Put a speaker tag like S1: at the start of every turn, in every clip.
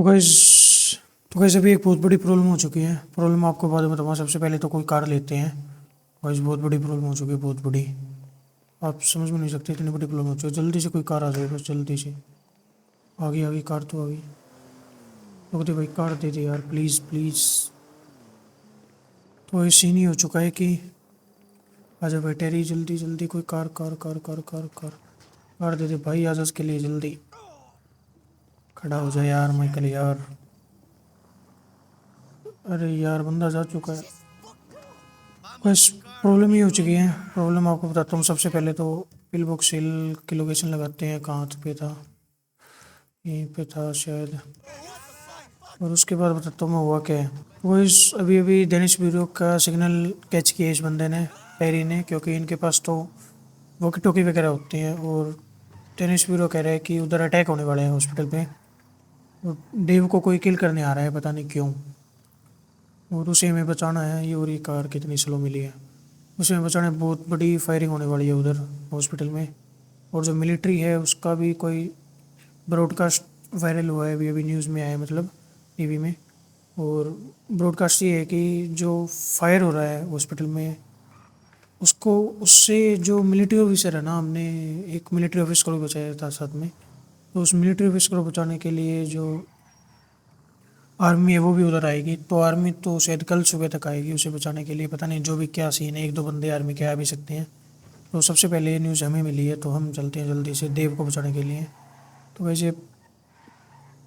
S1: तो गाइस तो गाइस अभी एक बहुत बड़ी प्रॉब्लम हो चुकी है। प्रॉब्लम आपको बाद में बताऊंगा। सबसे पहले तो कोई कार लेते हैं। गाइस बहुत बड़ी प्रॉब्लम हो चुकी है, बहुत बड़ी। आप समझ में नहीं सकते इतनी बड़ी प्रॉब्लम हो चुकी है। जल्दी से कोई कार आ जाए, बस जल्दी से। आ गई आ गई कार तो आ गई। रुक दे भाई, कार दे दे यार, प्लीज़ प्लीज़। तो ये सीन ही हो चुका है कि आजा भाई टेरी, जल्दी जल्दी कोई car car car car car car car दे दे भाई, आजा उसके लिए जल्दी। खड़ा हो जाए यार माइकल यार। अरे यार बंदा जा चुका है। बस प्रॉब्लम ये हो चुकी है। प्रॉब्लम आपको बताता हूँ। सबसे पहले तो पिल बॉक्स हिल की लोकेशन लगाते हैं, कहाँ पे था, यहीं पे था शायद। और उसके बाद बताता हूँ मैं हुआ क्या है। वो इस अभी अभी डेनिस ब्यूरो का सिग्नल कैच किया इस बंदे ने, पेरी ने, क्योंकि इनके पास तो वॉकी टॉकी वगैरह होती हैं। और डेनिस ब्यूरो कह रहा है कि उधर अटैक होने वाले हैं हॉस्पिटल पे। और डेव को कोई किल करने आ रहा है, पता नहीं क्यों। और उसे हमें बचाना है। ये और ये कार कितनी स्लो मिली है। उसे हमें बचाना है। बहुत बड़ी फायरिंग होने वाली है उधर हॉस्पिटल में। और जो मिलिट्री है उसका भी कोई ब्रॉडकास्ट वायरल हुआ है, अभी अभी न्यूज़ में आया है, मतलब टीवी में। और ब्रॉडकास्ट ये है कि जो फायर हो रहा है हॉस्पिटल में, उसको उससे जो मिलिट्री ऑफिसर है ना, हमने एक मिलिट्री ऑफिसर को भी बचाया था साथ में। तो उस मिलिट्री ऑफिसर को बचाने के लिए जो आर्मी है वो भी उधर आएगी। तो आर्मी तो शायद कल सुबह तक आएगी उसे बचाने के लिए। पता नहीं जो भी क्या सीन है, एक दो बंदे आर्मी के आ भी सकते हैं। तो सबसे पहले ये न्यूज़ हमें मिली है, तो हम चलते हैं जल्दी से देव को बचाने के लिए। तो वैसे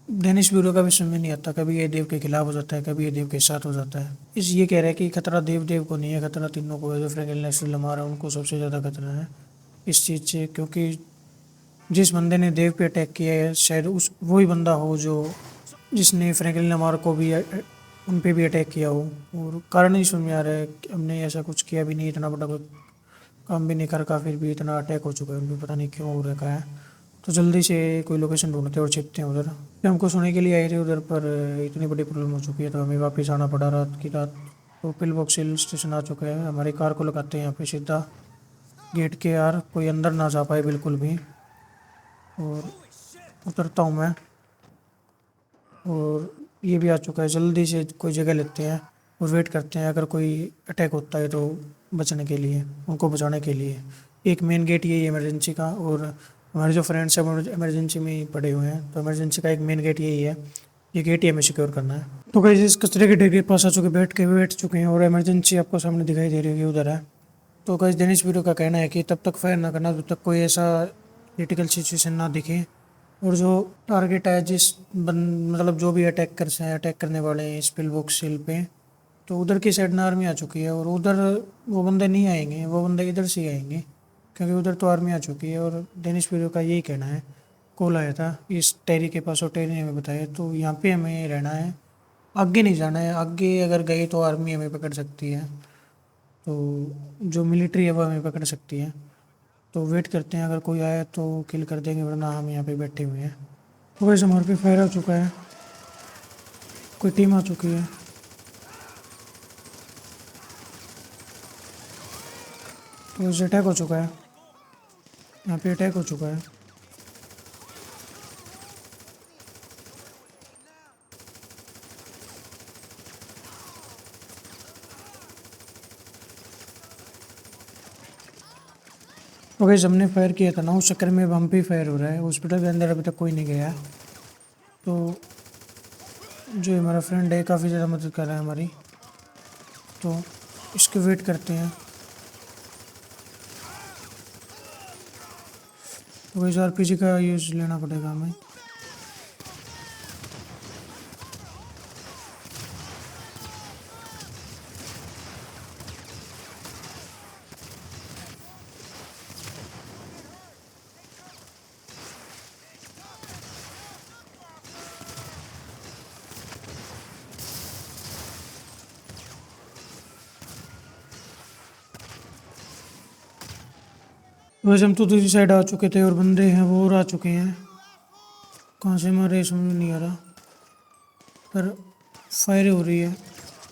S1: डेनिस ब्यूरो का भी समझ नहीं आता, कभी ये देव के खिलाफ हो जाता है, कभी ये देव के साथ हो जाता है। इस ये कह रहा है कि खतरा देव देव को नहीं है, खतरा तीनों को है। जो फ्रैंकलिन लेस्टर लमार है उनको सबसे ज़्यादा खतरा है इस चीज़ से। क्योंकि जिस बंदे ने देव पे अटैक किया है शायद उस वही बंदा हो जो जिसने फ्रैंकलिन लमार को भी उन पे भी अटैक किया हो। और कारण नहीं समझ में आ रहा है कि हमने ऐसा कुछ किया भी नहीं, इतना बड़ा कोई काम भी नहीं कर का, फिर भी इतना अटैक हो चुका है उन पे, पता नहीं क्यों हो रखा है। तो जल्दी से कोई लोकेशन ढूंढते हैं और छिपते हैं उधर। फिर हमको सोने के लिए आए थे उधर, पर इतनी बड़ी प्रॉब्लम हो चुकी है तो हमें वापस आना पड़ा रात की रात। तो पिल बॉक्स हिल स्टेशन आ चुका है। हमारी कार को लगाते हैं यहाँ पे सीधा गेट के, यार कोई अंदर ना जा पाए बिल्कुल भी। और उतरता हूँ मैं। और ये भी आ चुका है। जल्दी से कोई जगह लेते हैं और वेट करते हैं, अगर कोई अटैक होता है तो बचने के लिए, उनको बचाने के लिए। एक मेन गेट यही है इमरजेंसी का। और हमारे जो फ्रेंड्स हैं वो इमरजेंसी में ही पड़े हुए हैं, तो इमरजेंसी का एक मेन गेट यही है। ये गेट ही हमें सिक्योर करना है। तो कहीं इस कचरे के ढेर के पास आ चुके, बैठ चुके हैं। और इमरजेंसी आपको सामने दिखाई दे रही होगी, उधर है। तो कहीं दिनेश वीरो का कहना है कि तब तक फायर ना करना जब तक कोई ऐसा क्रिटिकल सिचुएशन ना दिखे। और जो टारगेट है मतलब जो भी अटैक करने वाले हैं इस पिल बॉक्स हिल पे, तो उधर की साइड ना आर्मी आ चुकी है। और उधर वो बंदे नहीं आएंगे, वो बंदे इधर से ही आएंगे, क्योंकि उधर तो आर्मी आ चुकी है। और डेनिस पीरो का यही कहना है। कॉल आया था इस टेरी के पास और टेरी ने हमें बताया, तो यहाँ पे हमें रहना है, आगे नहीं जाना है। आगे अगर गए तो आर्मी हमें पकड़ सकती है, तो जो मिलिट्री है वो हमें पकड़ सकती है। तो वेट करते हैं, अगर कोई आया तो किल कर देंगे, वरना हम यहाँ पे बैठे हुए हैं। तो वैसे हमारे पे फायर आ चुका है, कोई टीम आ चुकी है। तो वैसे अटैक हो चुका है, यहाँ पे अटैक हो चुका है। तो वैसे हमने फायर किया था ना, उस चक्कर में अब हम पे फायर हो रहा है। हॉस्पिटल के अंदर अभी तक कोई नहीं गया है। तो जो हमारा फ्रेंड है काफ़ी ज़्यादा मदद कर रहा है हमारी, तो इसके वेट करते हैं। तो वैसे आरपीजी का यूज़ लेना पड़ेगा हमें। वैसे हम तो दूसरी साइड आ चुके थे और बंदे हैं वो और आ चुके हैं। कहाँ से मारे समझ में नहीं आ रहा, पर फायर हो रही है।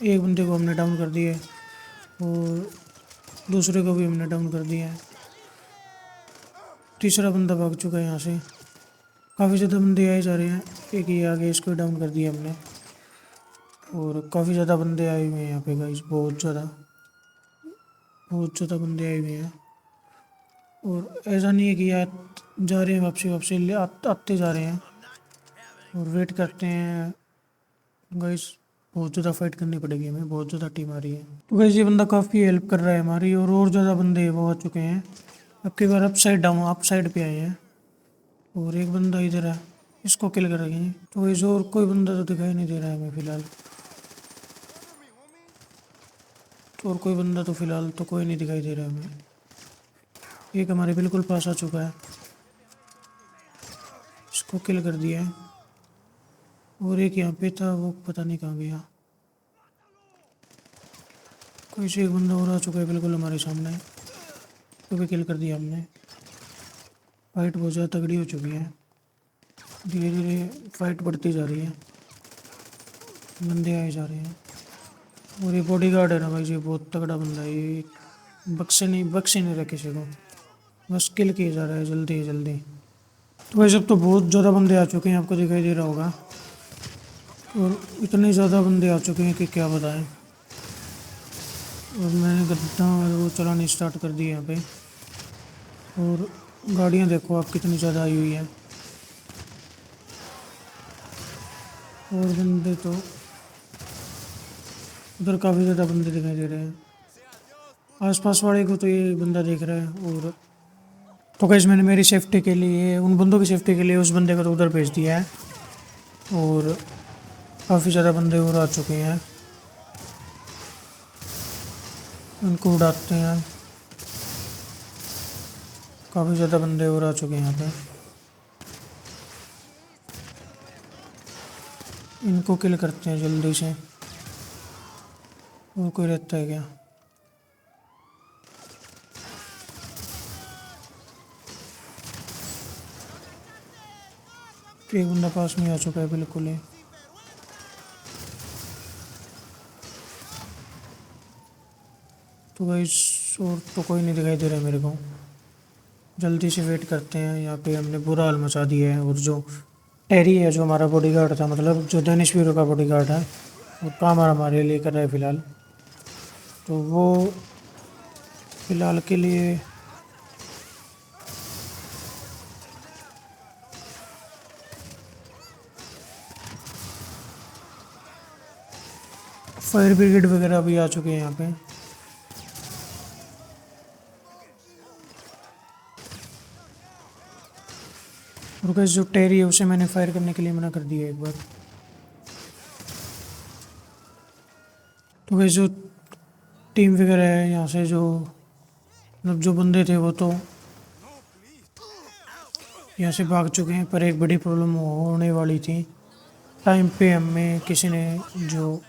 S1: एक बंदे को हमने डाउन कर दिया है और दूसरे को भी हमने डाउन कर दिया है। तीसरा बंदा भाग चुका है यहाँ से। काफ़ी ज़्यादा बंदे आए जा रहे हैं। एक ही आगे इसको डाउन कर दिया हमने। और काफ़ी ज़्यादा बंदे आए हुए हैं यहाँ पे गाइस, बहुत ज़्यादा बंदे आए हुए हैं। और ऐसा नहीं है कि यार जा रहे हैं वापसी वापसी आते जा रहे हैं और वेट करते हैं गाइस। बहुत ज़्यादा फाइट करनी पड़ेगी हमें, बहुत ज़्यादा टीम आ रही है। तो गाइस ये बंदा काफ़ी हेल्प कर रहा है हमारी, और ज़्यादा बंदे वो आ चुके हैं। अब की बार अप साइड पे आए हैं। और एक बंदा इधर है, इसको किल करेंगे। तो गाइस और कोई बंदा तो दिखाई नहीं दे रहा है हमें फ़िलहाल। और कोई बंदा तो फ़िलहाल तो कोई नहीं दिखाई दे रहा है हमें। एक हमारे बिल्कुल पास आ चुका है, इसको किल कर दिया है। और एक यहाँ पे था, वो पता नहीं कहाँ गया। कोई से एक बंदा और आ चुका है बिल्कुल हमारे सामने, तो भी किल कर दिया हमने। फाइट बहुत ज़्यादा तगड़ी हो चुकी है, धीरे धीरे फाइट बढ़ती जा रही है, बंदे आए जा रहे हैं। और ये बॉडी गार्ड है ना भाई, ये बहुत तगड़ा बंदा है ये। बक्से नहीं रहा किसी को, बस किल किया जा रहा है जल्दी जल्दी। तो भाई सब तो बहुत ज़्यादा बंदे आ चुके हैं, आपको दिखाई दे रहा होगा। और इतने ज़्यादा बंदे आ चुके हैं कि क्या बताएं। और मैंने गद्दा वो चलानी स्टार्ट कर दी यहाँ पे। और गाड़ियाँ देखो आप कितनी ज़्यादा आई हुई हैं। और बंदे तो उधर काफ़ी ज़्यादा बंदे दिखाई दे रहे हैं। आसपास वाले को तो ये बंदा देख रहा है। और तो गाइस मैंने मेरी सेफ्टी के लिए, उन बंदों की सेफ्टी के लिए उस बंदे को तो उधर भेज दिया है। और काफ़ी ज़्यादा बंदे और आ चुके हैं, उनको उड़ाते हैं। काफ़ी ज़्यादा बंदे और आ चुके हैं यहाँ पे, इनको किल करते हैं जल्दी से। और कोई रहता है क्या? एक बंदा पास में आ चुका है बिल्कुल ही। तो गाइस और तो कोई नहीं दिखाई दे रहा है मेरे को। जल्दी से वेट करते हैं, यहाँ पे हमने बुरा हाल मचा दिया है। और जो टेरी है, जो हमारा बॉडीगार्ड था, मतलब जो डेनिश वीरो का बॉडीगार्ड है, वो काम हमारे लिए कर रहा है फ़िलहाल। तो वो फ़िलहाल के लिए फायर ब्रिगेड वगैरह भी आ चुके हैं यहाँ पे। और गाइस जो टेरी है उसे मैंने फायर करने के लिए मना कर दिया एक बार। तो गाइस जो टीम वगैरह है यहाँ से, जो मतलब जो बंदे थे वो तो यहाँ से भाग चुके हैं। पर एक बड़ी प्रॉब्लम होने वाली थी। टाइम पे हमें किसी ने, जो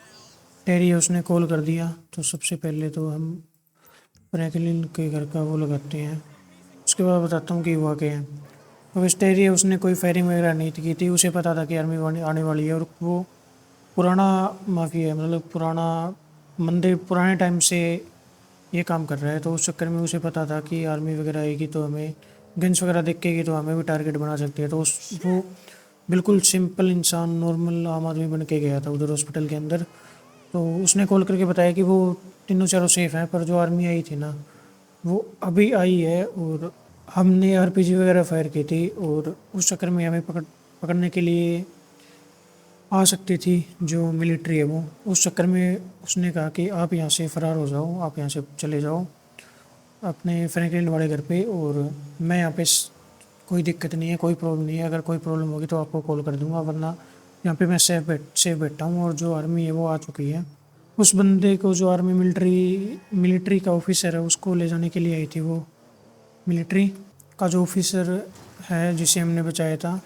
S1: टेरी है उसने कॉल कर दिया। तो सबसे पहले तो हम फ्रैंकलिन के घर का वो लगाते हैं, उसके बाद बताता हूँ कि हुआ क्या है। तो वैसे टेरी है, उसने कोई फायरिंग वगैरह नहीं की थी। उसे पता था कि आर्मी आने वाली है। और वो पुराना माफिया है, मतलब पुराना बंदे पुराने टाइम से ये काम कर रहा है। तो उस चक्कर में उसे पता था कि आर्मी वगैरह आएगी तो हमें गन्स वगैरह देखेगी तो हमें भी टारगेट बना सकती है। तो उस वो बिल्कुल सिंपल इंसान, नॉर्मल आम आदमी बन के गया था उधर हॉस्पिटल के अंदर। तो उसने कॉल करके बताया कि वो तीनों चारों सेफ हैं। पर जो आर्मी आई थी ना, वो अभी आई है। और हमने आरपीजी वगैरह फायर की थी, और उस चक्कर में हमें पकड़ने के लिए आ सकती थी जो मिलिट्री है वो। उस चक्कर में उसने कहा कि आप यहाँ से फ़रार हो जाओ, आप यहाँ से चले जाओ अपने फ्रैंकलिन वाले घर पे। और मैं यहाँ पे कोई दिक्कत नहीं है, कोई प्रॉब्लम नहीं है। अगर कोई प्रॉब्लम होगी तो आपको कॉल कर दूंगा, वरना यहाँ पे मैं सेफ बैठा हूँ। और जो आर्मी है वो आ चुकी है। उस बंदे को, जो आर्मी मिलिट्री मिलिट्री का ऑफिसर है, उसको ले जाने के लिए आई थी वो। मिलिट्री का जो ऑफिसर है जिसे हमने बचाया था,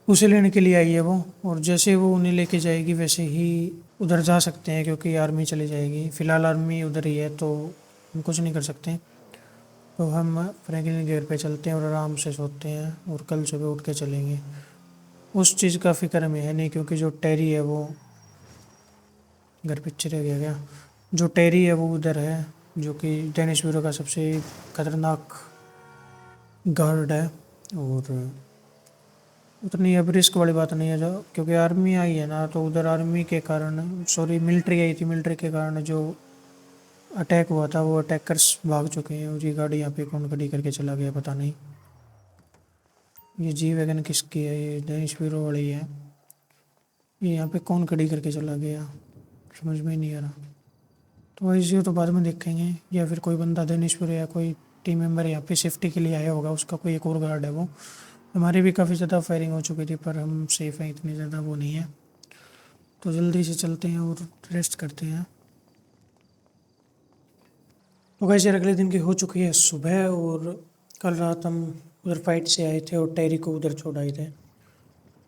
S1: उसे लेने के लिए आई है वो। और जैसे वो उन्हें लेके जाएगी वैसे ही उधर जा सकते हैं, क्योंकि आर्मी चली जाएगी। फ़िलहाल आर्मी उधर ही है तो हम कुछ नहीं कर सकते। तो हम फ्रैंकलिन के घर पे चलते हैं और आराम से सोते हैं, और कल सुबह उठ के चलेंगे। उस चीज़ का फ़िक्र हमें है नहीं, क्योंकि जो टेरी है वो घर पीछे रह गया क्या। जो टेरी है वो उधर है, जो कि डेनिस ब्यूरो का सबसे खतरनाक गार्ड है। और उतनी अब रिस्क वाली बात नहीं है, जो क्योंकि आर्मी आई है ना, तो उधर आर्मी के कारण, सॉरी मिलिट्री आई थी, मिलिट्री के कारण जो अटैक हुआ था वो अटैकर्स भाग चुके हैं। और ये गाड़ी यहाँ पे कौन खड़ी करके चला गया पता नहीं। ये जी वैगन किसकी है? ये डेनिश वीरो वाली है। ये यहाँ पे कौन खड़ी करके चला गया, समझ में ही नहीं आ रहा। तो इसी तो बाद में देखेंगे, या फिर कोई बंदा डेनिश वीरो या कोई टीम मेंबर यहाँ पे सेफ्टी के लिए आया होगा, उसका कोई एक और गार्ड है वो। हमारी भी काफ़ी ज़्यादा फायरिंग हो चुकी थी पर हम सेफ हैं, इतनी ज़्यादा वो नहीं है। तो जल्दी से चलते हैं और रेस्ट करते हैं। तो वैसे अगले दिन की हो चुकी है सुबह, और कल रात हम उधर फाइट से आए थे और टेरी को उधर छोड़ आए थे।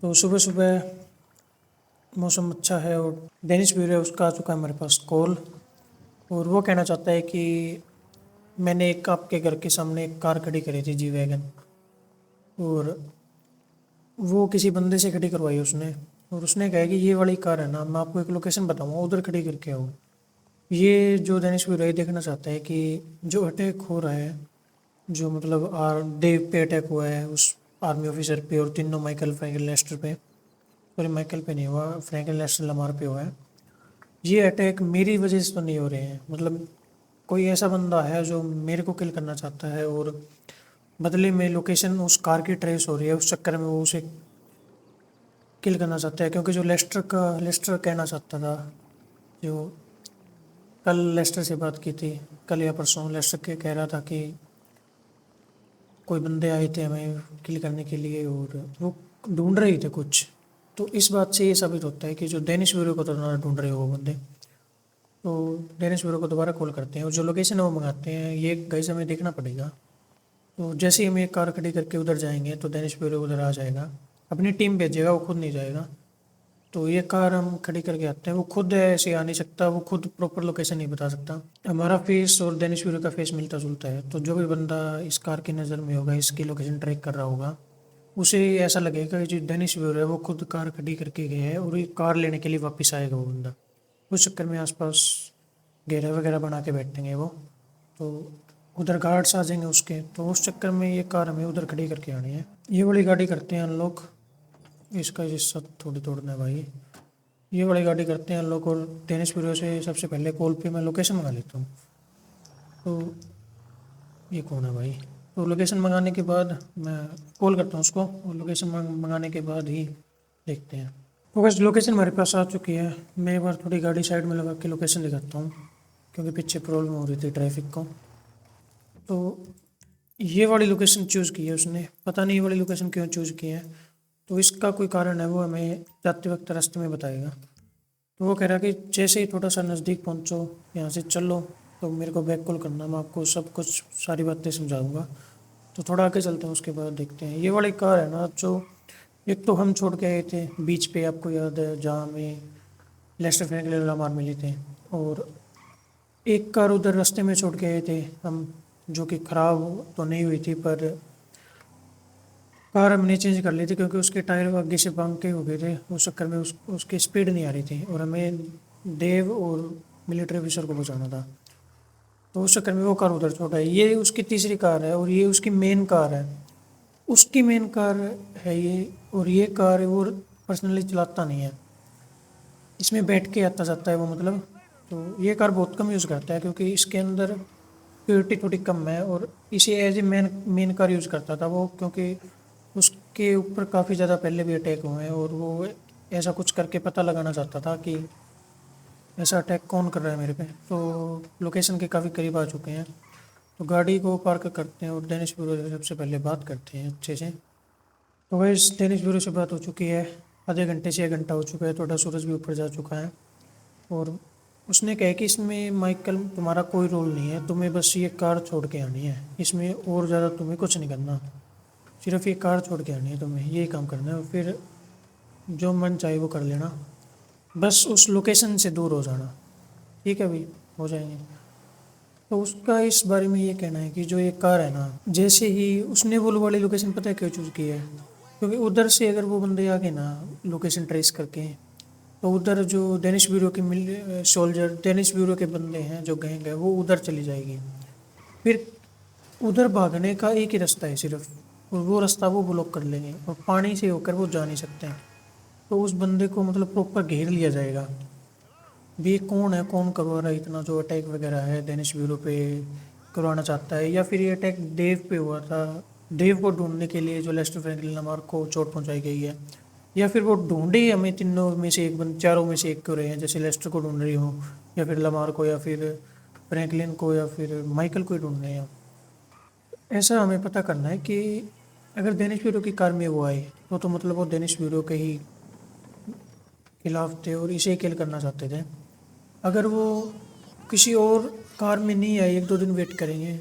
S1: तो सुबह सुबह मौसम अच्छा है और डेनिस ब्यूरे उसका आ चुका है हमारे पास कॉल, और वो कहना चाहता है कि मैंने एक आपके घर के सामने एक कार खड़ी करी थी, जी वैगन, और वो किसी बंदे से खड़ी करवाई उसने। और उसने कहा कि ये वाली कार है ना, मैं आपको एक लोकेशन बताऊंगा, उधर खड़ी करके आओ। ये जो डेनिस ब्यूरे देखना चाहता है कि जो अटैक हो रहा है, जो मतलब देव पे अटैक हुआ है उस आर्मी ऑफिसर पे, और तीनों माइकल फ्रैंकल लेस्टर पे, सॉरी माइकल पे नहीं हुआ, फ्रैंकल लेस्टर लमार पे हुआ है। ये अटैक मेरी वजह से तो नहीं हो रहे हैं, मतलब कोई ऐसा बंदा है जो मेरे को किल करना चाहता है, और बदले में लोकेशन उस कार की ट्रेस हो रही है, उस चक्कर में वो उसे किल करना चाहता है। क्योंकि जो लेस्टर कहना चाहता था, जो कल लेस्टर से बात की थी, कल या परसों लेस्टर के कह रहा था कि कोई बंदे आए थे हमें किल करने के लिए और वो ढूंढ रहे थे कुछ। तो इस बात से ये साबित होता है कि जो डेनिश ब्यूरो को तो ना ढूंढ रहे हो वो बंदे। तो डेनिश ब्यूरो को दोबारा कॉल करते हैं और जो लोकेशन है वो मंगाते हैं। ये गाइस हमें देखना पड़ेगा। तो जैसे ही हम एक कार खड़ी करके उधर जाएंगे तो डेनिश ब्यूरो उधर आ जाएगा, अपनी टीम भेजेगा, वो खुद नहीं जाएगा। तो ये कार हम खड़ी करके आते हैं, वो खुद ऐसे आ नहीं सकता, वो खुद प्रॉपर लोकेशन नहीं बता सकता। हमारा फेस और डेनिश ब्यूरो का फेस मिलता जुलता है, तो जो भी बंदा इस कार की नज़र में होगा, इसकी लोकेशन ट्रैक कर रहा होगा, उसे ऐसा लगेगा कि जो डेनिश ब्यूरो है वो खुद कार खड़ी करके गया है और ये कार लेने के लिए वापस आएगा वो बंदा। उस चक्कर में आसपास घेरा वगैरह बना के बैठेंगे वो, तो उधर गार्ड्स आ जाएंगे उसके, तो उस चक्कर में ये कार हमें उधर खड़ी करके आनी है। ये वाली गाड़ी करते हैं अनलॉक, इसका हिस्सा थोड़ी तोड़ना है भाई। ये वाली गाड़ी करते हैं अनलॉक, और डेनिश ब्यूरो से सबसे पहले कॉल पे मैं लोकेशन मंगा लेता हूँ। तो ये कौन है भाई? तो लोकेशन मंगाने के बाद मैं कॉल करता हूँ उसको, और लोकेशन मंगाने के बाद ही देखते हैं। तो बस लोकेशन हमारे पास आ चुकी है। मैं एक बार थोड़ी गाड़ी साइड में लगा के लोकेशन दिखाता हूँ, क्योंकि पीछे प्रॉब्लम हो रही थी ट्रैफिक को। तो ये वाली लोकेशन चूज़ की है उसने, पता नहीं ये वाली लोकेशन क्यों चूज़ की है, तो इसका कोई कारण है, वो हमें जाते वक्त रास्ते में बताएगा। तो वो कह रहा है कि जैसे ही थोड़ा सा नज़दीक पहुँचो, यहाँ से चलो, तो मेरे को बैक कॉल करना, मैं आपको सब कुछ सारी बातें समझाऊंगा। तो थोड़ा आगे चलते हैं, उसके बाद देखते हैं। ये वाली कार है ना, जो एक तो हम छोड़ के आए थे बीच पे, आपको याद है, जहाँ हमें लेस्टर फ्रैंकलिन मार मिली थी, और एक कार उधर रास्ते में छोड़ के आए थे हम, जो कि ख़राब तो नहीं हुई थी, पर कार हमने चेंज कर ली थी क्योंकि उसके टायर आगे से पंख के हो गए थे। उस चक्कर में उसकी स्पीड नहीं आ रही थी, और हमें देव और मिलिट्री ऑफिसर को बचाना था। तो उस चक्कर में वो कार उधर छोड़ आई। ये उसकी तीसरी कार है और ये उसकी मेन कार है, उसकी मेन कार है ये। और ये कार वो पर्सनली चलाता नहीं है, इसमें बैठ के आता जाता है वो, मतलब। तो ये कार बहुत कम यूज़ करता है क्योंकि इसके अंदर सिक्योरिटी थोड़ी कम है, और इसे as a main car use करता था वो, क्योंकि उसके ऊपर काफ़ी ज़्यादा पहले भी अटैक हुए हैं, और वो ऐसा कुछ करके पता लगाना चाहता था कि ऐसा अटैक कौन कर रहा है मेरे पे। तो लोकेशन के काफ़ी करीब आ चुके हैं, तो गाड़ी को पार्क करते हैं और डेनिश ब्यूरो से सबसे पहले बात करते हैं अच्छे से। तो वही डेनिश ब्यूरो से बात हो चुकी है, आधे घंटे से 1 घंटा हो चुका है, थोड़ा सूरज भी ऊपर जा चुका है। और उसने कहा कि इसमें माइकल तुम्हारा कोई रोल नहीं है, तुम्हें बस ये कार छोड़ के आनी है, इसमें और ज़्यादा तुम्हें कुछ नहीं करना, सिर्फ ये कार छोड़ के आनी है, तुम्हें यही काम करना है, और फिर जो मन चाहे वो कर लेना, बस उस लोकेशन से दूर हो जाना। ठीक है भाई, हो जाएंगे। तो उसका इस बारे में ये कहना है कि जो ये कार है ना, जैसे ही उसने वो वाली लोकेशन पता है क्यों चूज़ की है, क्योंकि उधर से अगर वो बंदे आ गए ना लोकेशन ट्रेस करके, तो उधर जो डेनिश ब्यूरो के सोल्जर, डेनिश ब्यूरो के बंदे हैं जो गैंग है, वो उधर चली जाएगी। फिर उधर भागने का एक ही रास्ता है सिर्फ, और वो रास्ता वो ब्लॉक कर लेंगे और पानी से होकर वो जा नहीं सकते हैं। तो उस बंदे को मतलब प्रॉपर घेर लिया जाएगा। भी ये कौन है, कौन करवा रहा है इतना जो अटैक वगैरह है डेनिस ब्यूरो पे करवाना चाहता है, या फिर ये अटैक डेव पे हुआ था, डेव को ढूंढने के लिए जो लेस्टर फ्रैंकलिन लामार्क को चोट पहुंचाई गई है, या फिर वो ढूंढे ही हमें तीनों में से एक चारों में से एक को रहे हैं, जैसे लेस्टर को ढूंढ रही हो या फिर लामार्क को या फिर फ्रैंकलिन को या फिर माइकल को ही ढूंढ रहे हैं। ऐसा हमें पता करना है कि अगर डेनिस ब्यूरो की कार में वो आए तो मतलब वो डेनिस ब्यूरो के ही खिलाफ थे और इसे किल करना चाहते थे। अगर वो किसी और कार में नहीं आए, एक दो दिन वेट करेंगे,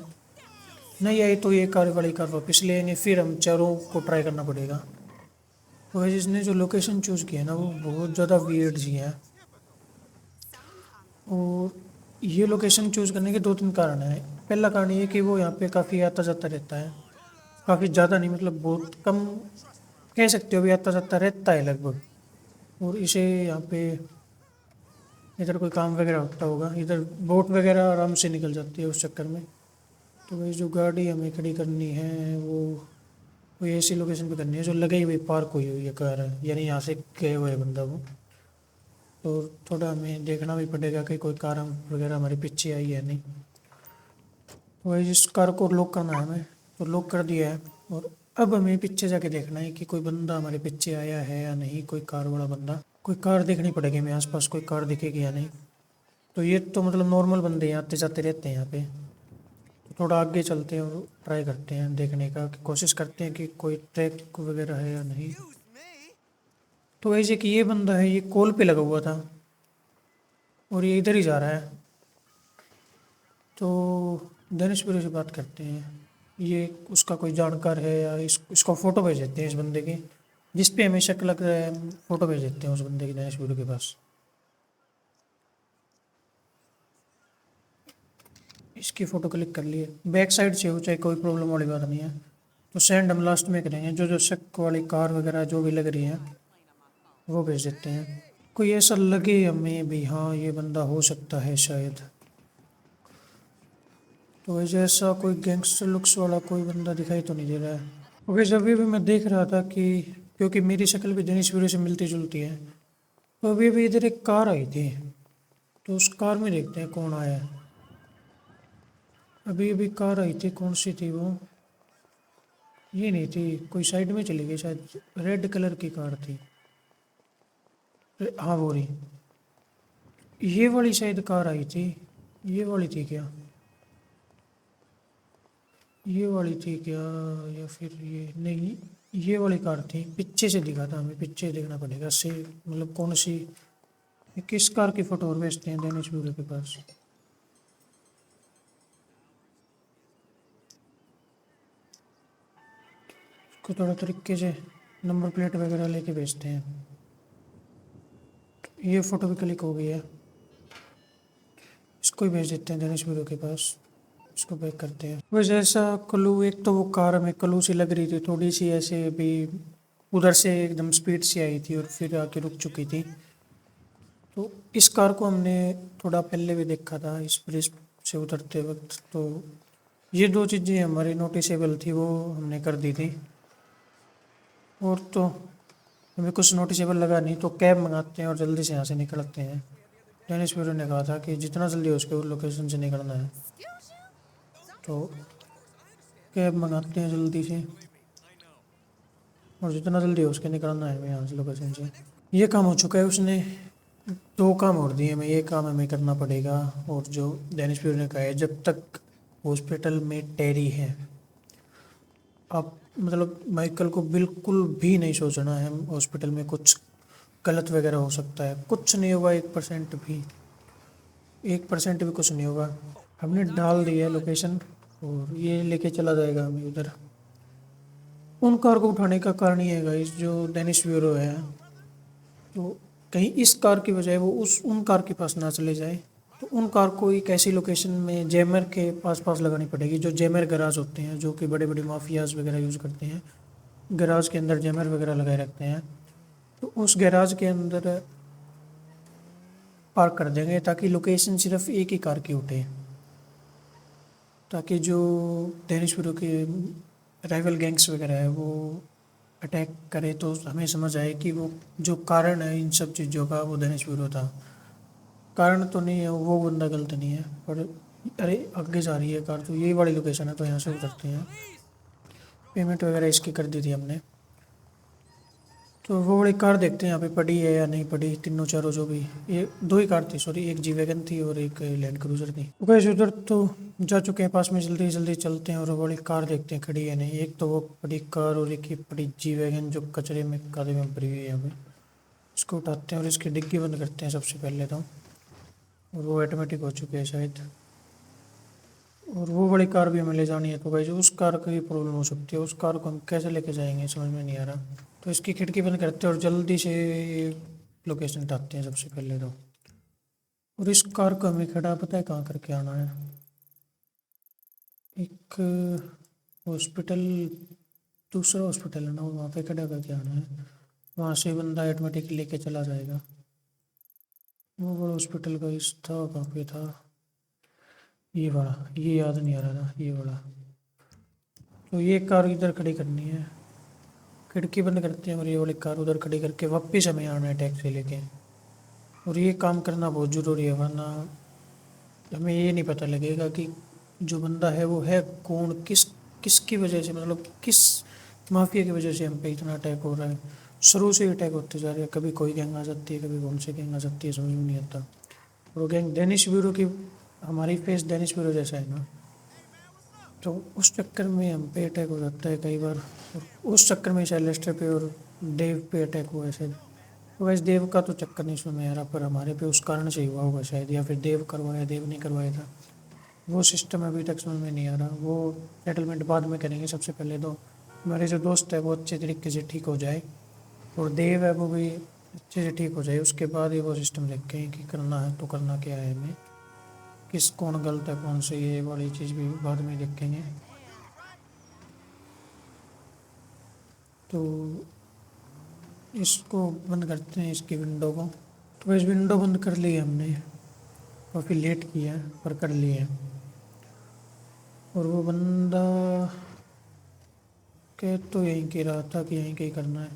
S1: नहीं आई तो ये कार वाली कार वापस ले आएंगे, फिर हम चारों को ट्राई करना पड़ेगा। तो वैसे इसने जो लोकेशन चूज़ किया है ना वो बहुत ज़्यादा वियर्ड सी है। और ये लोकेशन चूज़ करने के दो तीन कारण हैं। पहला कारण ये कि वो यहाँ पे काफ़ी आता जाता रहता है, काफ़ी ज़्यादा नहीं मतलब बहुत कम कह सकते हो, भी आता जाता रहता है लगभग। और इसे यहाँ पे इधर कोई काम वगैरह होता होगा, इधर बोट वगैरह आराम से निकल जाती है उस चक्कर में। तो वही जो गाड़ी हमें खड़ी करनी है वो कोई ऐसी लोकेशन पे करनी है जो लगे हुई पार्क हुई हुई है कार है, यानी यहाँ से गए हुए बंदा वो। तो थोड़ा हमें देखना भी पड़ेगा कि कोई कार वगैरह हमारे पीछे आई है नहीं। तो वही जिस कार को लॉक करना है हमें, तो लॉक कर दिया है। और अब हमें पीछे जाके देखना है कि कोई बंदा हमारे पीछे आया है या नहीं, कोई कार वाला बंदा। कोई कार देखनी पड़ेगी हमें आसपास, कोई कार दिखेगी या नहीं। तो ये तो मतलब नॉर्मल बंदे हैं, आते जाते रहते हैं यहाँ पे। तो थोड़ा आगे चलते हैं और ट्राई करते हैं देखने का, कि कोशिश करते हैं कि कोई ट्रैक वगैरह है या नहीं। तो ऐसे कि ये बंदा है, ये कॉल पे लगा हुआ था और ये इधर ही जा रहा है। तो दनिश ब्रो से बात करते हैं, ये उसका कोई जानकार है या इसको फ़ोटो भेज देते हैं इस बंदे की, जिस पे हमें शक लग रहा है, फ़ोटो भेज देते हैं उस बंदे की दनिश ब्रो के पास। इसकी फ़ोटो क्लिक कर लिए, बैक साइड से हो चाहे कोई प्रॉब्लम वाली बात नहीं है। तो सेंड हम लास्ट में करेंगे, जो जो शक वाली कार वगैरह जो भी लग रही है वो भेज देते हैं। कोई ऐसा लगे हमें भी, हाँ ये बंदा हो सकता है शायद। तो वैसे ऐसा कोई गैंगस्टर लुक्स वाला कोई बंदा दिखाई तो नहीं दे रहा है। ओके, जब भी मैं देख रहा था कि क्योंकि मेरी शक्ल भी दिनेश वीरू से मिलती जुलती है, तो अभी अभी इधर एक कार आई थी, तो उस कार में देखते हैं कौन आया है। अभी अभी कार आई थी, कौन सी थी वो, ये नहीं थी, कोई साइड में चली गई शायद, रेड कलर की कार थी। हाँ वो रही, ये वाली शायद कार आई थी, ये वाली थी क्या, ये वाली थी क्या, या फिर ये नहीं, ये वाली कार थी। पीछे से दिखा था हमें, पीछे देखना पड़ेगा से मतलब कौन सी, ये किस कार की फोटो और भेजते हैं दिनेश ब्यूरो के पास। इसको थोड़ा तरीके से नंबर प्लेट वगैरह लेके भेजते हैं। ये फ़ोटो भी क्लिक हो गई है, इसको ही भेज देते हैं दिनेश ब्यूरो के पास। इसको बैक करते हैं। वैसे ऐसा क्लू, एक तो वो कार हमें क्लू सी लग रही थी थोड़ी सी, ऐसे भी उधर से एकदम स्पीड से आई थी और फिर आके रुक चुकी थी। तो इस कार को हमने थोड़ा पहले भी देखा था इस ब्रिज से उतरते वक्त। तो ये दो चीज़ें हमारी नोटिसेबल थी, वो हमने कर दी थी। और तो हमें कुछ नोटिसेबल लगा नहीं, तो कैब मंगाते हैं और जल्दी से यहाँ से निकलते हैं। डेनिस ब्यूरो ने कहा था कि जितना जल्दी हो सके उस लोकेशन से निकलना है, तो कैब मंगाते हैं जल्दी से और जितना जल्दी हो सके निकलना है हमें यहाँ से लोकेशन से। ये काम हो चुका है, उसने दो काम और दिए हमें, ये काम हमें करना पड़ेगा। और जो डेनिस ब्यूरो ने कहा है, जब तक हॉस्पिटल में टेरी है, आप मतलब माइकल को बिल्कुल भी नहीं सोचना है। हॉस्पिटल में कुछ गलत वगैरह हो सकता है, कुछ नहीं होगा, 1% भी, 1% भी कुछ नहीं होगा। हमने डाल दिया है लोकेशन और ये लेके चला जाएगा हमें उधर। उन कार को उठाने का कारण ये है गाइस, जो डेनिस ब्यूरो है, तो कहीं इस कार की बजाय वो उन कार के पास ना चले जाए। तो उन कार को एक ऐसी लोकेशन में जैमर के पास पास लगानी पड़ेगी, जो जैमर गराज होते हैं, जो कि बड़े बड़े माफियाज वगैरह यूज़ करते हैं, गराज के अंदर जैमर वगैरह लगाए रखते हैं। तो उस गैराज के अंदर पार्क कर देंगे ताकि लोकेशन सिर्फ एक ही कार की उठे, ताकि जो डेनिस ब्यूरो के राइवल गैंग्स वगैरह है वो अटैक करे तो हमें समझ आए कि वो जो कारण है इन सब चीज़ों का वो देनेश ब्यूरो था। कारण तो नहीं है, वो बंदा गलत नहीं है, पर अरे आगे जा रही है कार तो यही वाली लोकेशन है तो यहाँ से उतरते हैं। पेमेंट वगैरह इसकी कर दी थी हमने। तो वो वाली कार देखते हैं यहाँ पे पड़ी है या नहीं पड़ी, तीनों चारों जो भी, ये दो ही कार थी सॉरी, एक जी वैगन थी और एक लैंड क्रूजर थी। तो गैस उधर तो जा चुके हैं पास में, जल्दी जल्दी चलते हैं और वो वाली कार देखते हैं खड़ी है नहीं। एक तो वो पड़ी कार और एक ही पड़ी जी वैगन जो कचरे में कादे में भरी हुई है यहाँ पे। इसको उठाते हैं और इसकी डिग्गी बंद करते हैं सबसे पहले तो, और वो ऑटोमेटिक हो चुकी है शायद। और वो बड़ी कार भी हमें ले जानी है तो भाई जो उस कार की प्रॉब्लम हो सकती है, उस कार को हम कैसे लेके जाएंगे समझ में नहीं आ रहा। तो इसकी खिड़की बंद करते हैं और जल्दी से लोकेशन उठाते हैं सबसे पहले तो। और इस कार को हमें खड़ा पता है कहाँ करके आना है, एक हॉस्पिटल, दूसरा हॉस्पिटल है ना वहाँ पे खड़ा करके आना है। वहाँ से बंदा ऑटोमेटिक लेके चला जाएगा। वो बड़ा हॉस्पिटल का इस था कहाँ पे था, ये वाला, ये याद नहीं आ रहा था, ये वाला। तो ये कार इधर खड़ी करनी है, खिड़की बंद करते हैं और ये वाली कार उधर खड़ी करके वापस हमें आना है टैक्सी लेके। और ये काम करना बहुत ज़रूरी है वरना हमें ये नहीं पता लगेगा कि जो बंदा है वो है कौन, किसकी वजह से, मतलब किस माफिया की वजह से हम पे इतना अटैक हो रहा है। शुरू से ही अटैक होते जा रहे हैं, कभी कोई गैंग आ जाती है, कभी कौन सी गैंग आ जाती है, समझ में नहीं आता। और वो गैंग डेनिश ब्यूरो की, हमारी फेस डेनिश ब्यूरो जैसा है ना, तो उस चक्कर में हम पे अटैक हो जाता है कई बार। और उस चक्कर में शायद लेस्टर पे और देव पे अटैक हुआ है शायद। तो वैसे देव का तो चक्कर नहीं सुन में आ रहा, पर हमारे पे उस कारण से ही हुआ होगा शायद, या फिर देव करवाया, देव नहीं करवाया था। वो सिस्टम अभी तक समझ में नहीं आ रहा, वो सेटलमेंट बाद में करेंगे। सबसे पहले तो हमारे जो दोस्त है वो अच्छे तरीके से ठीक हो जाए और देव है वो भी अच्छे से ठीक हो जाए, उसके बाद ही वो सिस्टम देखें कि करना है तो करना क्या है हमें, किस कौन गलत है कौन से, ये वाली चीज़ भी बाद में देखेंगे। तो इसको बंद करते हैं, इसकी विंडो को। तो इस विंडो बंद कर ली है हमने, काफ़ी लेट किया है पर कर लिए है। और वो बंदा कह तो यहीं कह रहा था कि यहीं कहीं करना है।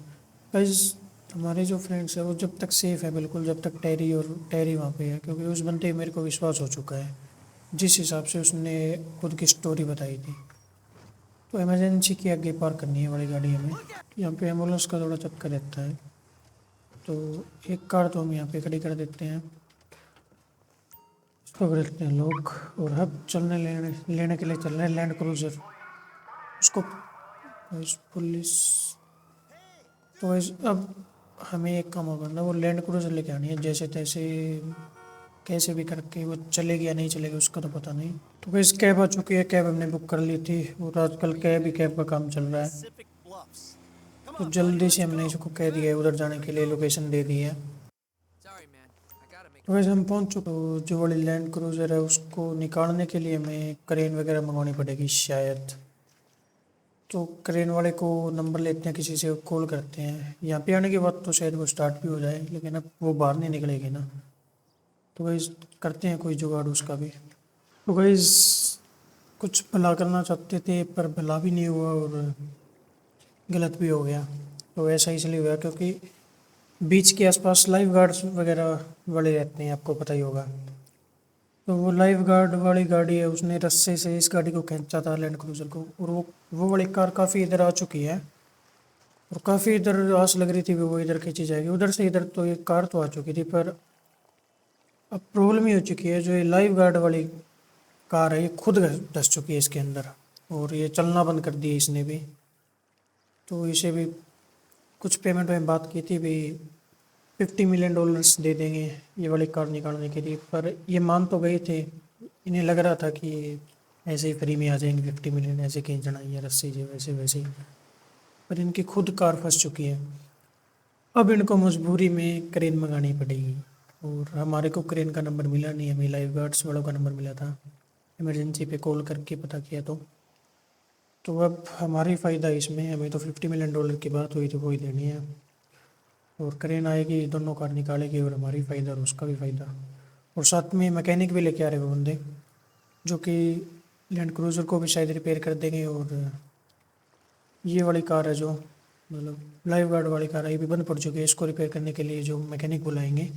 S1: गाइस हमारे जो फ्रेंड्स हैं वो जब तक सेफ़ है बिल्कुल, जब तक टैरी और टैरी वहाँ पे है, क्योंकि उस बंदे मेरे को विश्वास हो चुका है जिस हिसाब से उसने खुद की स्टोरी बताई थी। तो इमरजेंसी की आगे पार करनी है बड़ी गाड़ी हमें, यहाँ पे एम्बुलेंस का थोड़ा चक्कर रहता है। तो एक कार तो हम यहाँ पे खड़ी कर देते हैं, इसको कर देते हैं लोग। और अब चलने लेने लेने के लिए चल रहे हैं लैंड क्रूज़र उसको। पुलिस तो अब हमें एक काम होगा ना, वो लैंड क्रूज़र लेके आनी है जैसे तैसे, कैसे भी करके। वो चलेगी या नहीं चलेगी उसका तो पता नहीं। तो वैसे कैब आ चुकी है, कैब हमने बुक कर ली थी और आजकल कैब ही कैब का काम चल रहा है। तो जल्दी से हमने इसको कह दिया है उधर जाने के लिए, लोकेशन दे दी है। तो वैसे हम पहुंच चुके, तो जो वाली लैंड क्रूज़र है उसको निकालने के लिए हमें क्रेन वगैरह मंगवानी पड़ेगी शायद। तो क्रेन वाले को नंबर लेते हैं, किसी से कॉल करते हैं, यहाँ पे आने के बाद तो शायद वो स्टार्ट भी हो जाए, लेकिन अब वो बाहर नहीं निकलेगी ना। तो वही करते हैं कोई जुगाड़ उसका भी। तो वही कुछ भला करना चाहते थे पर भला भी नहीं हुआ और गलत भी हो गया। तो ऐसा इसलिए हुआ क्योंकि बीच के आसपास लाइफ गार्ड्स वगैरह वाले रहते हैं, आपको पता ही होगा। तो वो लाइफ गार्ड वाली गाड़ी है, उसने रस्से से इस गाड़ी को खींचा था लैंड क्रूज़र को, और वो वाली कार काफ़ी इधर आ चुकी है और काफ़ी इधर आस लग रही थी कि वो इधर खींची जाएगी, उधर से इधर तो ये कार तो आ चुकी थी। पर अब प्रॉब्लम ही हो चुकी है, जो ये लाइफ गार्ड वाली कार है ये खुद धस चुकी है इसके अंदर, और ये चलना बंद कर दी है इसने भी। तो इसे भी कुछ पेमेंट में बात की थी भी, $50 मिलियन दे देंगे ये वाली कार निकालने के लिए, पर ये मान तो गए थे। इन्हें लग रहा था कि ऐसे ही फ्री में आ जाएंगे 50 मिलियन, ऐसे कहीं चढ़ाई है रस्सी से वैसे वैसे ही। पर इनकी खुद कार फंस चुकी है, अब इनको मजबूरी में क्रेन मंगानी पड़ेगी। और हमारे को क्रेन का नंबर मिला नहीं, हमें लाइफ गार्ड्स वालों का नंबर मिला था, इमरजेंसी पे कॉल करके पता किया। तो अब हमारी फ़ायदा इसमें, हमें तो $50 मिलियन की बात हुई थी वो ही देनी है, और क्रेन आएगी दोनों कार निकालेगी और हमारी फ़ायदा और उसका भी फ़ायदा। और साथ में मैकेनिक भी लेके आ रहे वो बंदे, जो कि लैंड क्रूज़र को भी शायद रिपेयर कर देंगे और ये वाली कार है जो मतलब लाइफ गार्ड वाली कार है, ये भी बंद पड़ चुकी है। इसको रिपेयर करने के लिए जो मैकेनिक बुलाएंगे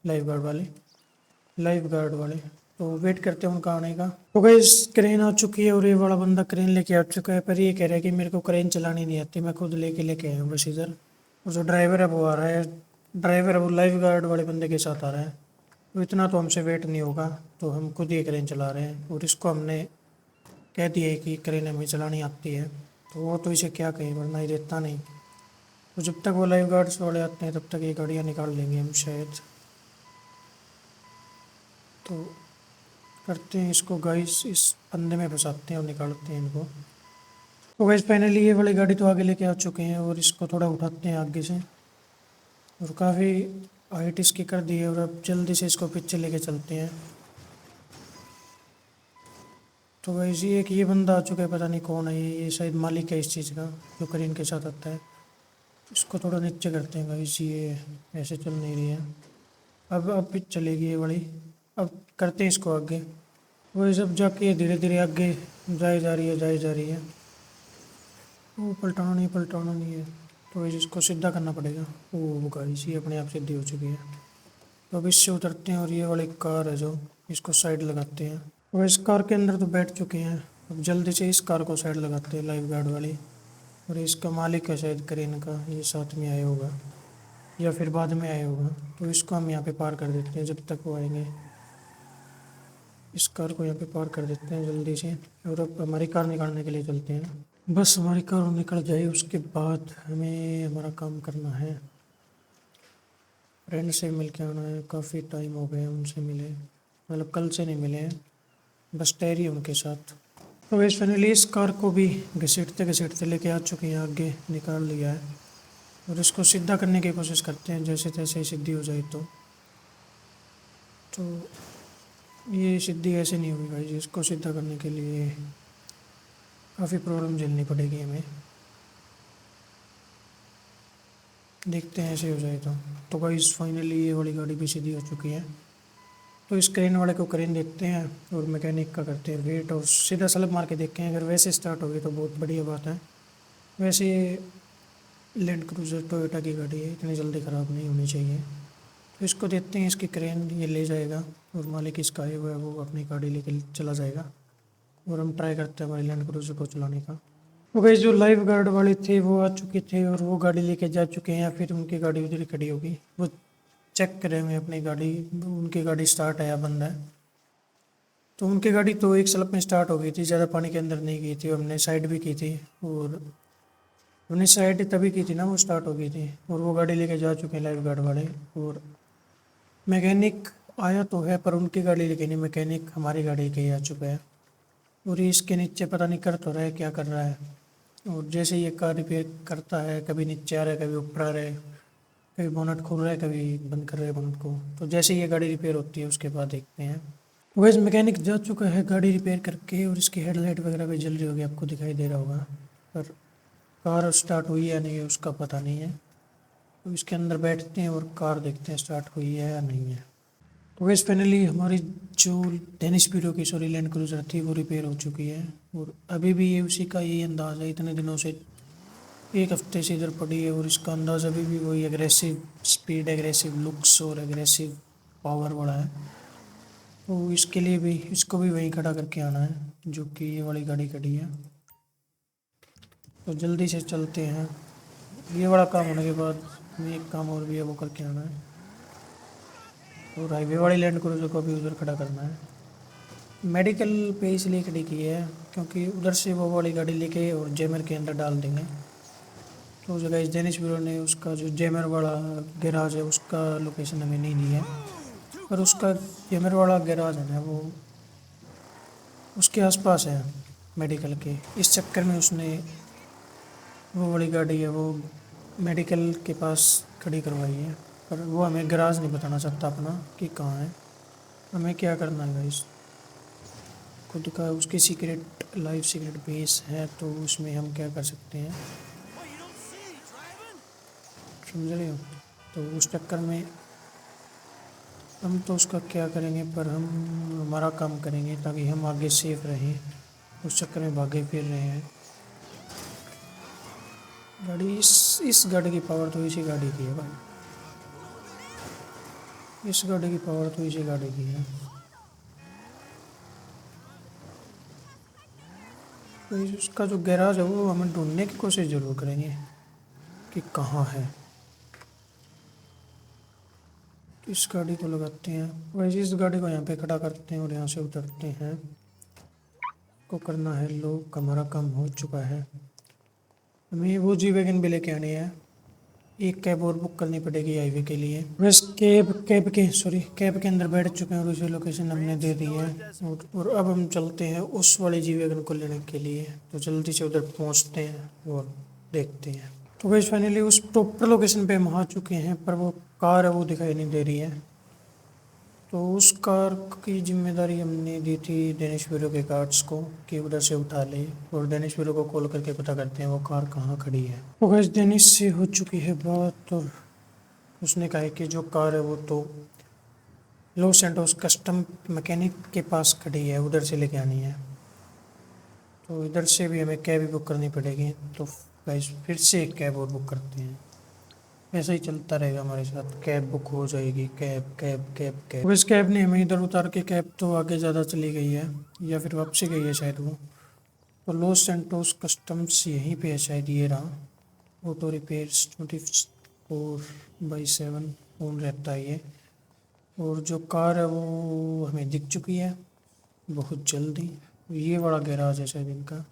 S1: लाइफ गार्ड वाले, तो वेट करते हैं उनका आने का। तो गाइस क्रेन आ चुकी है और ये वाला बंदा क्रेन लेके आ चुका है, पर ये कह रहा है कि मेरे को क्रेन चलानी नहीं आती, मैं खुद लेके आया हूँ बस इधर। और जो ड्राइवर है वो आ रहा है, ड्राइवर है वो लाइफ गार्ड वाले बंदे के साथ आ रहा है। तो इतना तो हमसे वेट नहीं होगा, तो हम खुद ही क्रेन चला रहे हैं। और इसको हमने कह दिया है कि क्रेन हमें चलानी आती है, तो वो तो इसे क्या कहें, वरना ही देता नहीं। तो जब तक वो लाइफ गार्ड्स वाले आते हैं तब तक ये गाड़ियाँ निकाल लेंगे हम शायद। तो करते हैं इसको गाइस, इस पंदे में फंसाते हैं और निकालते हैं इनको। तो गाइस फाइनली ये वाली गाड़ी तो आगे लेके आ चुके हैं और इसको थोड़ा उठाते हैं आगे से। और काफ़ी हाइट इसकी कर दी है और अब जल्दी से इसको पीछे लेके चलते हैं। तो गाइस ये बंदा आ चुका है, पता नहीं कौन है ये शायद मालिक है इस चीज़ का जो करीन के साथ आता है। इसको थोड़ा नीचे करते हैं गाइस, ये ऐसे चल नहीं रही है। अब भी चलेगी ये वाली। अब करते हैं इसको आगे। वही सब जाके धीरे धीरे आगे जाए जा रही है। वो पलटाना नहीं है, तो इसको सीधा करना पड़ेगा। वो गाइस ये अपने आप सीधी हो चुकी है। तो अब इससे उतरते हैं और ये वाली कार है जो, इसको साइड लगाते हैं। वो इस कार के अंदर तो बैठ चुके हैं, अब जल्दी से इस कार को साइड लगाते हैं लाइफ गार्ड वाली। और इसका मालिक है शायद क्रेन का, ये साथ में आया होगा या फिर बाद में आया होगा। तो इसको हम यहाँ पे पार कर देते हैं जब तक वो आएंगे। इस कार को यहाँ पे पार कर देते हैं जल्दी से और अब हमारी कार निकालने के लिए चलते हैं। बस हमारी कार निकल जाए उसके बाद हमें हमारा काम करना है। फ्रेंड से मिल के आना है, काफ़ी टाइम हो गया उनसे मिले, मतलब कल से नहीं मिले हैं, बस टहरी उनके साथ। तो वैसे फाइनली इस कार को भी घसीटते घसीटते लेके आ चुके हैं, आगे निकाल लिया है। और इसको सीधा करने की कोशिश करते हैं, जैसे तैसे ही सीधी हो जाए तो ये सीधी ऐसे नहीं होगी भाई। इसको सीधा करने के लिए काफ़ी प्रॉब्लम झेलनी पड़ेगी हमें, देखते हैं ऐसे हो जाए तो गाइस फाइनली ये वाली गाड़ी भी सीधी हो चुकी है। तो इस क्रेन वाले को क्रेन देते हैं और मैकेनिक का करते हैं वेट और सीधा स्लग मार के देखते हैं। अगर वैसे स्टार्ट होगी तो बहुत बढ़िया बात है। वैसे लैंड क्रूज़र टोयोटा की गाड़ी है, इतनी जल्दी ख़राब नहीं होनी चाहिए। तो इसको देते हैं इसकी क्रेन, ये ले जाएगा और मालिक इसका आया हुआ है वो अपनी गाड़ी लेके चला जाएगा। और हम ट्राई करते हैं हमारी लैंड क्रूज़र को चलाने का। तो भाई जो लाइफ गार्ड वाले थे वो आ चुके थे और वो गाड़ी लेके जा चुके हैं, या फिर उनकी गाड़ी उधर ही खड़ी होगी। वो चेक करें हमें अपनी गाड़ी, उनकी गाड़ी स्टार्ट है या बंद है। तो उनकी गाड़ी तो एक स्लप में स्टार्ट हो गई थी, ज़्यादा पानी के अंदर नहीं गई थी, हमने साइड भी की थी। और हमने साइड तभी की थी ना, वो स्टार्ट हो गई थी। और वो गाड़ी लेके जा चुके हैं लाइफ गार्ड वाले। और मैकेनिक आया तो है पर उनकी गाड़ी लेके नहीं, मैकेनिक हमारी गाड़ी के ही आ चुका है। और ये इसके नीचे पता नहीं कर तो रहा है क्या कर रहा है। और जैसे ये कार रिपेयर करता है, कभी नीचे आ रहा है, कभी ऊपर आ रहा है, कभी बोनट खोल रहा है, कभी बंद कर रहा है बोनट को। तो जैसे ये गाड़ी रिपेयर होती है उसके बाद देखते हैं। वैसे मैकेनिक जा चुका है गाड़ी रिपेयर करके और इसकी हेडलाइट वगैरह भी जल रही होगी, आपको दिखाई दे रहा होगा। पर कार स्टार्ट हुई है या नहीं है उसका पता नहीं है। तो इसके अंदर बैठते हैं और कार देखते हैं स्टार्ट हुई है या नहीं है। तो वैसे फाइनली हमारी जो डेनिस पीरो की सॉरी लैंड क्रूज़र थी वो रिपेयर हो चुकी है। और अभी भी ये उसी का यही अंदाज़ है, इतने दिनों से एक हफ्ते से इधर पड़ी है और इसका अंदाज़ अभी भी वही एग्रेसिव स्पीड, एग्रेसिव लुक्स और एग्रेसिव पावर वाला है। तो इसके लिए भी इसको भी वहीं खड़ा करके आना है जो कि ये वाली गाड़ी खड़ी है। तो जल्दी से चलते हैं, ये वाला काम होने के बाद एक काम और भी है वो करके आना है। और हाईवे वाली लैंड क्रूज़र को भी उधर खड़ा करना है। मेडिकल पे इसलिए खड़ी की है क्योंकि उधर से वो वाली गाड़ी लेके और जैमर के अंदर डाल देंगे। तो जगह इस डेनिस ब्यूरो ने उसका जो जैमर वाला गैराज है उसका लोकेशन हमें नहीं दी है, पर उसका जैमर वाला गैराज है ना वो उसके आसपास है मेडिकल के। इस चक्कर में उसने वो वाली गाड़ी है वो मेडिकल के पास खड़ी करवाई है, पर वो हमें गैराज नहीं बताना चाहता अपना कि कहाँ है। हमें क्या करना है गाइस, खुद का उसकी सीक्रेट लाइफ सीक्रेट बेस है, तो उसमें हम क्या कर सकते हैं, समझ रहे हो। तो उस चक्कर में हम तो उसका क्या करेंगे, पर हम हमारा काम करेंगे ताकि हम आगे सेफ रहें। उस चक्कर में भागे फिर रहे हैं। गाड़ी इस गाड़ी की पावर तो इसी गाड़ी की है भाई। इस गाड़ी की पावर तो इसी गाड़ी की है। तो इसका जो गैराज है वो हमें ढूंढने की कोशिश ज़रूर करेंगे कि कहाँ है। तो इस गाड़ी को लगाते हैं, वैसे इस गाड़ी को यहाँ पे खड़ा करते हैं और यहाँ से उतरते हैं। को करना है लोग, हमारा काम हो चुका है। हमें वो जी वैगन भी लेके आनी है। एक कैब और बुक करनी पड़ेगी हाईवे के लिए। बस कैब के अंदर बैठ चुके हैं और उसी लोकेशन हमने दे दी है। और अब हम चलते हैं उस वाले जी वैगन को लेने के लिए। तो जल्दी से उधर पहुंचते हैं और देखते हैं। तो वैसे फाइनली उस प्रॉपर लोकेशन पे हम आ चुके हैं, पर वो कार है वो दिखाई नहीं दे रही है। तो उस कार की जिम्मेदारी हमने दी थी दिनेश वीरो के गार्ड्स को कि उधर से उठा ले, और दिनेश वीरो को कॉल करके पता करते हैं वो कार कहाँ खड़ी है। तो गैस दिनेश से हो चुकी है बात और उसने कहा है कि जो कार है वो तो लॉस सैंटोस कस्टम मैकेनिक के पास खड़ी है, उधर से लेके आनी है। तो इधर से भी हमें कैब बुक करनी पड़ेगी। तो गैस फिर से एक कैब और बुक करते हैं। ऐसा ही चलता रहेगा हमारे साथ, कैब बुक हो जाएगी, कैब कैब कैब कैब। इस कैब ने हमें इधर उतार के, कैब तो आगे ज़्यादा चली गई है या फिर वापसी गई है शायद वो। तो लॉस सैंटोस कस्टम्स यहीं पे है शायद, ये रहा। ऑटो रिपेयर्स 24/7 फोन रहता है ये। और जो कार है वो हमें दिख चुकी है बहुत जल्दी। ये बड़ा गैराज है शायद इनका।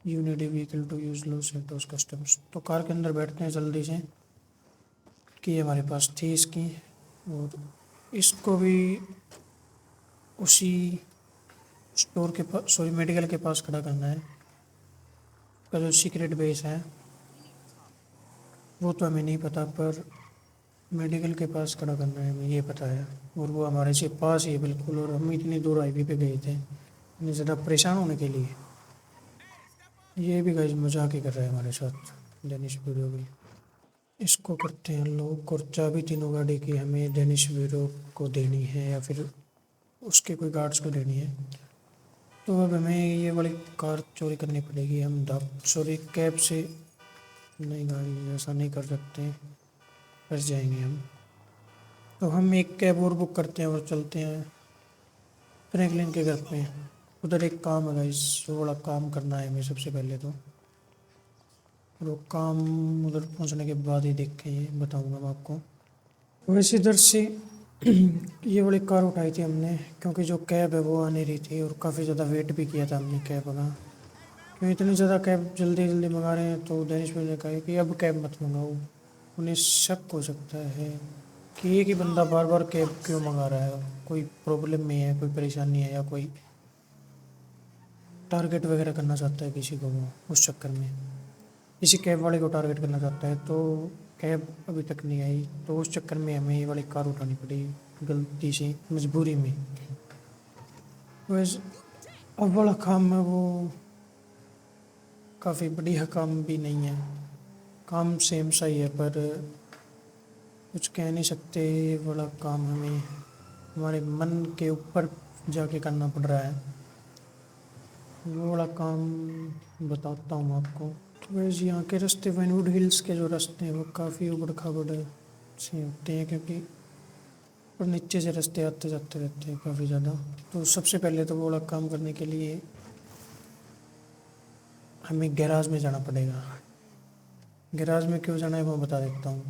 S1: You need a vehicle to use Los Santos Customs. तो कार के अंदर बैठते हैं जल्दी से, कि हमारे पास थी इसकी। और इसको भी उसी स्टोर के पास, सॉरी मेडिकल के पास खड़ा करना है। का जो सीक्रेट बेस है वो तो हमें नहीं पता, पर मेडिकल के पास खड़ा करना है हमें ये पता है। और वो हमारे से पास ही है बिल्कुल, और हम इतनी दूर हाईवे पे गए थे इतनी ज़्यादा परेशान होने के लिए। ये भी गाइस मजाक ही कर रहा है हमारे साथ डेनिश वीडियो भी। इसको करते हैं लोग, और चाबी तीनों गाड़ी की हमें डेनिश वीरो को देनी है या फिर उसके कोई गार्ड्स को देनी है। तो अब हमें ये वाली कार चोरी करनी पड़ेगी। हम सॉरी कैब से नहीं, गाड़ी ऐसा नहीं कर सकते, फंस जाएंगे हम। तो हम एक कैब और बुक करते हैं और चलते हैं फ्रैंकलिन के घर पे। उधर एक काम है गाइस, वो बड़ा काम करना है हमें सबसे पहले तो। और वो काम उधर पहुंचने के बाद ही देख के बताऊंगा मैं आपको। वैसे इधर से ये वाली कार उठाई थी हमने, क्योंकि जो कैब है वो आ नहीं रही थी और काफ़ी ज़्यादा वेट भी किया था हमने कैब का। क्यों इतनी ज़्यादा कैब जल्दी जल्दी मंगा रहे हैं, तो दिनेश भाई ने कहा कि अब कैब मत मंगाओ। उन्हें शक हो सकता है कि एक ही बंदा बार बार कैब क्यों मंगा रहा है, कोई प्रॉब्लम में है, कोई परेशानी है, या कोई टारगेट वगैरह करना चाहता है किसी को, वो उस चक्कर में किसी कैब वाले को टारगेट करना चाहता है। तो कैब अभी तक नहीं आई, तो उस चक्कर में हमें ये वाली कार उठानी पड़ी गलती से, मजबूरी में। वैसे अब वाला काम है वो काफ़ी बढ़िया काम भी नहीं है, काम सेम सा ही है, पर कुछ कह नहीं सकते। ये वाला काम हमें हमारे मन के ऊपर जाके करना पड़ रहा है। वो वाला काम बताता हूँ आपको। तो वैसे यहाँ के रास्ते, वाइनवुड हिल्स के जो रास्ते हैं वो काफ़ी उबड़ खाबड़ से होते हैं, क्योंकि और नीचे से रास्ते आते जाते रहते हैं काफ़ी ज़्यादा। तो सबसे पहले तो वो वाला काम करने के लिए हमें गैराज में जाना पड़ेगा। गैराज में क्यों जाना है वो बता देता हूँ।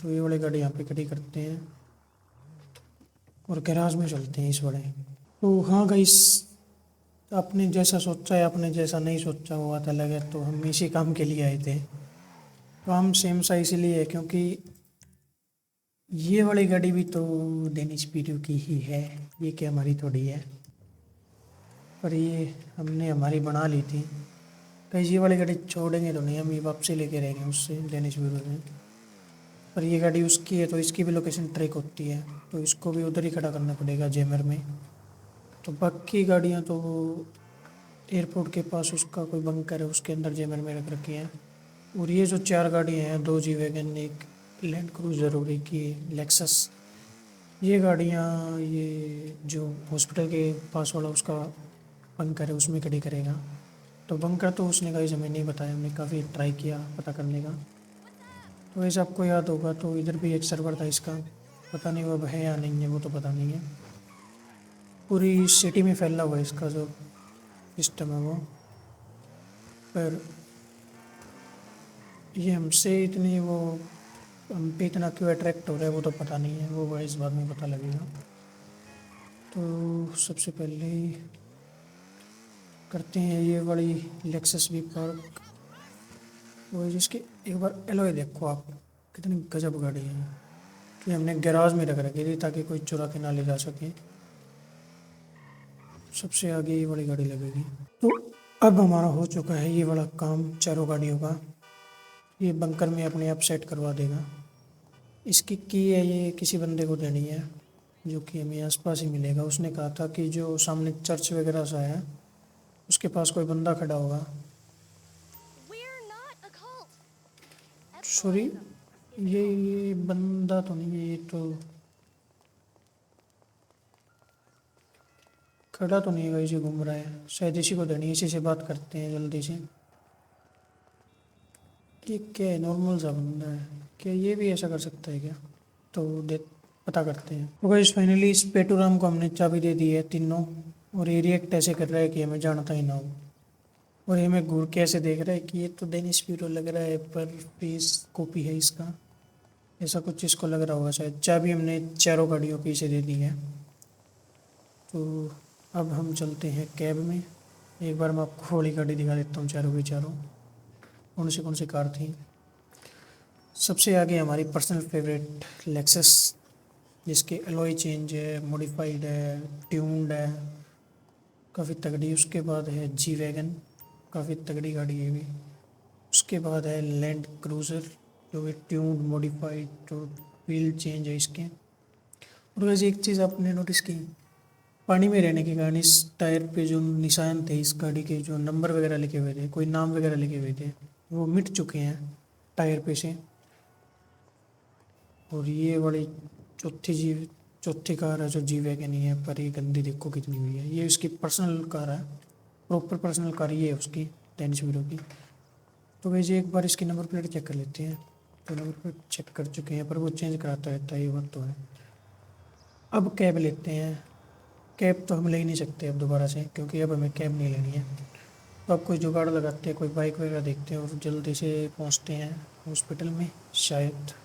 S1: तो ये वाली गाड़ी यहाँ पे खड़ी करते हैं और गैराज में चलते हैं इस वाले। तो हाँ गाइस, आपने जैसा सोचा है, आपने जैसा नहीं सोचा वो बात अलग है। तो हम इसी काम के लिए आए थे। काम सेम सा इसीलिए है क्योंकि ये वाली गाड़ी भी तो डेनिश पीरू की ही है, ये क्या हमारी थोड़ी है। पर ये हमने हमारी बना ली थी। कहीं ये वाली गाड़ी छोड़ेंगे तो नहीं, हम ये वापसी लेके रहेंगे उससे, डेनिश पीरू से। पर ये गाड़ी उसकी है तो इसकी भी लोकेशन ट्रैक होती है, तो इसको भी उधर ही खड़ा करना पड़ेगा जेमर में। तो बाकी गाड़ियाँ तो एयरपोर्ट के पास उसका कोई बंकर है उसके अंदर जेमर में रख रखी हैं। और ये जो 4 गाड़ियाँ हैं, 2 जी वैगन, एक लैंड क्रूजर और एक ये लेक्सस, ये गाड़ियाँ ये जो हॉस्पिटल के पास वाला उसका बंकर है उसमें खड़ी करेगा। तो बंकर तो उसने गाइस हमें नहीं बताया, हमने काफ़ी ट्राई किया पता करने का। तो वैसे आपको याद होगा तो इधर भी एक सर्वर था इसका, पता नहीं वो अब है या नहीं है, वो तो पता नहीं है। पूरी सिटी में फैला हुआ है इसका जो सिस्टम है वो। पर ये हमसे इतनी वो, हम पे इतना क्यों अट्रैक्ट हो रहा है वो तो पता नहीं है, वो इस बाद में पता लगेगा। तो सबसे पहले करते हैं ये वाली लेक्सस वी पार्क। वो जिसकी एक बार एलॉय देखो आप, कितनी गजब गाड़ी है कि हमने गैराज में रख रखी थी ताकि कोई चुरा के ना ले जा सके। सबसे आगे ये वाली गाड़ी लगेगी। तो अब हमारा हो चुका है ये वाला काम चारों गाड़ियों का। ये बंकर में अपने आप सेट करवा देगा। इसकी की है ये किसी बंदे को देनी है जो कि हमें आसपास ही मिलेगा। उसने कहा था कि जो सामने चर्च वगैरह सा है उसके पास कोई बंदा खड़ा होगा। सॉरी, ये बंदा तो नहीं है, ये तो खड़ा तो नहीं है, इसे घूम रहा है, शायद इसी को देनी है। इसी से बात करते हैं जल्दी से। ये क्या है, नॉर्मल सा बंदा है क्या, ये भी ऐसा कर सकता है क्या? तो दे पता करते हैं। तो गाइस फाइनली इस पेटूराम को हमने चाबी दे दी है तीनों, और ये रिएक्ट ऐसे कर रहा है कि हमें जानता ही ना हो। और ये हमें घूर के ऐसे देख रहा है कि ये तो डेनिस पीरो लग रहा है पर फेस कॉपी है इसका, ऐसा कुछ इसको लग रहा होगा शायद। चाबी हमने चारों गाड़ियों की इसे दे दी है। तो अब हम चलते हैं कैब में। एक बार मैं आपको वाली गाड़ी दिखा देता हूँ, चारों की चारों कौन सी कार थी। सबसे आगे हमारी पर्सनल फेवरेट लेक्सस, जिसके एलॉय चेंज है, मॉडिफाइड है, ट्यून्ड है, काफ़ी तगड़ी। उसके बाद है जी वैगन, काफ़ी तगड़ी गाड़ी है भी। उसके बाद है लैंड क्रूज़र जो कि ट्यून्ड मॉडिफाइड और व्हील चेंज है इसके। और वैसे एक चीज़ आपने नोटिस की, पानी में रहने के कारण इस टायर पे जो निशान थे इस गाड़ी के, जो नंबर वगैरह लिखे हुए थे, कोई नाम वगैरह लिखे हुए थे, वो मिट चुके हैं टायर पे से। और ये वाली चौथी कार है जो जी वैगन ही है, पर ये गंदी देखो कितनी हुई है। ये उसकी पर्सनल कार है, प्रॉपर पर्सनल कार ये है उसकी, डेनिस वीरो की। तो वैसे एक बार इसकी नंबर प्लेट चेक कर लेते हैं। तो नंबर प्लेट चेक कर चुके हैं पर वो चेंज कराता रहता है, ये बात तो है। अब कैब लेते हैं। कैब तो हम ले ही नहीं सकते अब दोबारा से, क्योंकि अब हमें कैब नहीं लेनी है। तो अब कोई जुगाड़ लगाते हैं, कोई बाइक वगैरह देखते हैं और जल्दी से पहुंचते हैं हॉस्पिटल में शायद।